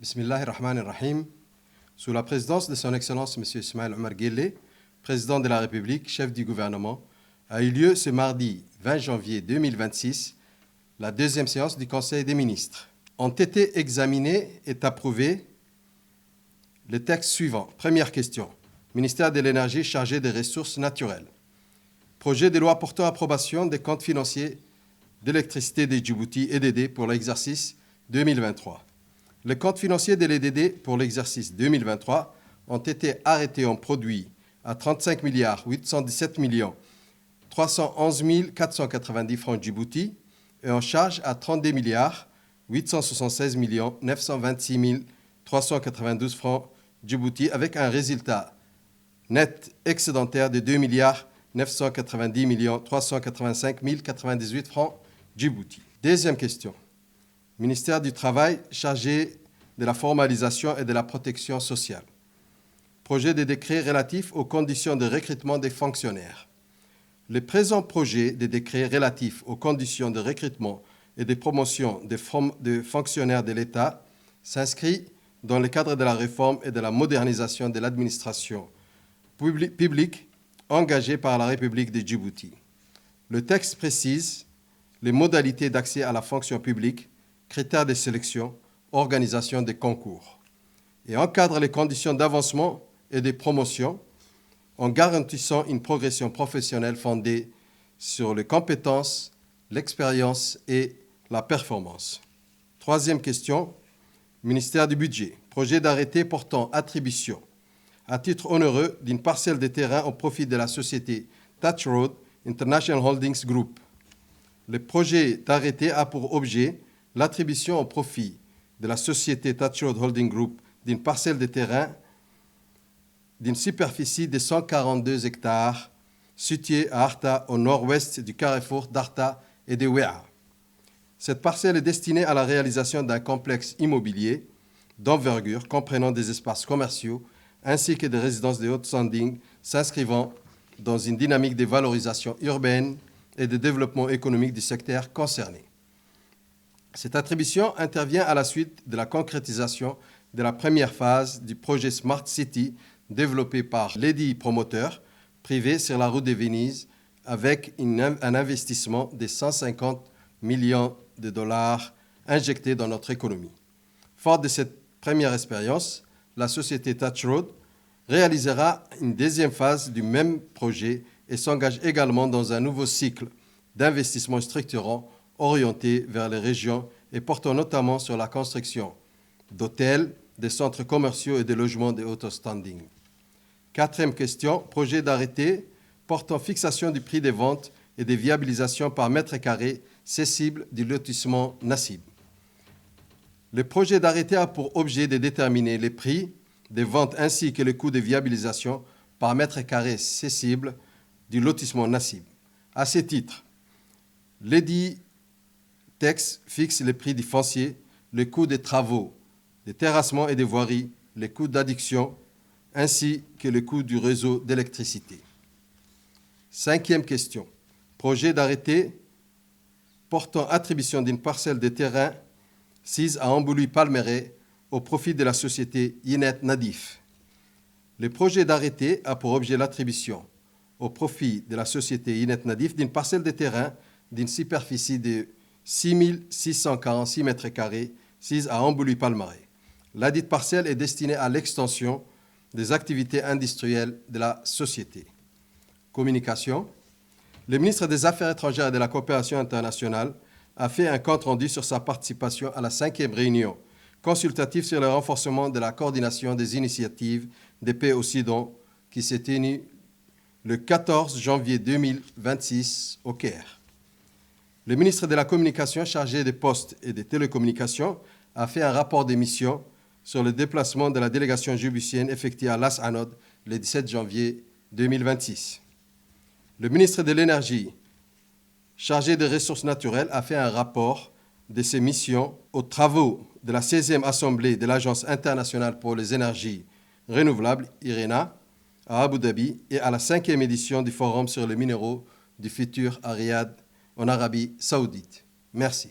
Bismillahirrahmanirrahim. Sous la présidence de son Excellence M. Ismaël Omar Guelleh, président de la République, chef du gouvernement, a eu lieu ce mardi 20 janvier 2026 la deuxième séance du Conseil des ministres. Ont été examinés et approuvés les textes suivants. Première question. Ministère de l'Énergie chargé des ressources naturelles. Projet de loi portant approbation des comptes financiers d'électricité des Djibouti EDD pour l'exercice 2023. Les comptes financiers de l'EDD pour l'exercice 2023 ont été arrêtés en produit à 35 817 311 490 francs Djibouti et en charge à 32 876 926 392 francs Djibouti avec un résultat net excédentaire de 2 990 385 098 francs Djibouti. Deuxième question. Ministère du Travail chargé de la formalisation et de la protection sociale. Projet de décret relatif aux conditions de recrutement des fonctionnaires. Le présent projet de décret relatif aux conditions de recrutement et de promotion des fonctionnaires de l'État s'inscrit dans le cadre de la réforme et de la modernisation de l'administration publique engagée par la République de Djibouti. Le texte précise les modalités d'accès à la fonction publique, critères de sélection, organisation des concours, et encadre les conditions d'avancement et de promotion en garantissant une progression professionnelle fondée sur les compétences, l'expérience et la performance. Troisième question, ministère du Budget. Projet d'arrêté portant attribution à titre onéreux d'une parcelle de terrain au profit de la société Touch Road International Holdings Group. Le projet d'arrêté a pour objet l'attribution au profit de la société Touch Road Holding Group d'une parcelle de terrain d'une superficie de 142 hectares située à Arta, au nord-ouest du carrefour d'Arta et de Ouéa. Cette parcelle est destinée à la réalisation d'un complexe immobilier d'envergure comprenant des espaces commerciaux ainsi que des résidences de haute standing s'inscrivant dans une dynamique de valorisation urbaine et de développement économique du secteur concerné. Cette attribution intervient à la suite de la concrétisation de la première phase du projet Smart City développé par l'édit promoteur privé sur la route de Venise avec un investissement de 150 millions de dollars injectés dans notre économie. Fort de cette première expérience, la société Touch Road réalisera une deuxième phase du même projet et s'engage également dans un nouveau cycle d'investissement structurant orienté vers les régions et portant notamment sur la construction d'hôtels, des centres commerciaux et des logements de haut standing. Quatrième question, projet d'arrêté portant fixation du prix des ventes et des viabilisations par mètre carré cessible du lotissement Nassib. Le projet d'arrêté a pour objet de déterminer les prix des ventes ainsi que le coût de viabilisation par mètre carré cessible du lotissement Nassib. À ce titre, l'édit texte fixe les prix du foncier, le coût des travaux, des terrassements et des voiries, les coûts d'adduction, ainsi que le coût du réseau d'électricité. Cinquième question. Projet d'arrêté portant attribution d'une parcelle de terrain sise à Ambouli-Palmeraie au profit de la société Yinet Nadif. Le projet d'arrêté a pour objet l'attribution au profit de la société Yinet Nadif d'une parcelle de terrain d'une superficie de 6 646 m² sise à Ambouli-Palmeraie. Ladite parcelle est destinée à l'extension des activités industrielles de la société. Communication. Le ministre des Affaires étrangères et de la coopération internationale a fait un compte-rendu sur sa participation à la 5e réunion consultative sur le renforcement de la coordination des initiatives de paix au Soudan qui s'est tenue le 14 janvier 2026 au Caire. Le ministre de la Communication chargé des postes et des télécommunications a fait un rapport de mission sur le déplacement de la délégation djiboutienne effectuée à Las Anod le 17 janvier 2026. Le ministre de l'Énergie chargé des ressources naturelles a fait un rapport de ses missions aux travaux de la 16e Assemblée de l'Agence internationale pour les énergies renouvelables, IRENA, à Abu Dhabi et à la 5e édition du Forum sur les minéraux du futur à Riyad, en Arabie saoudite. Merci.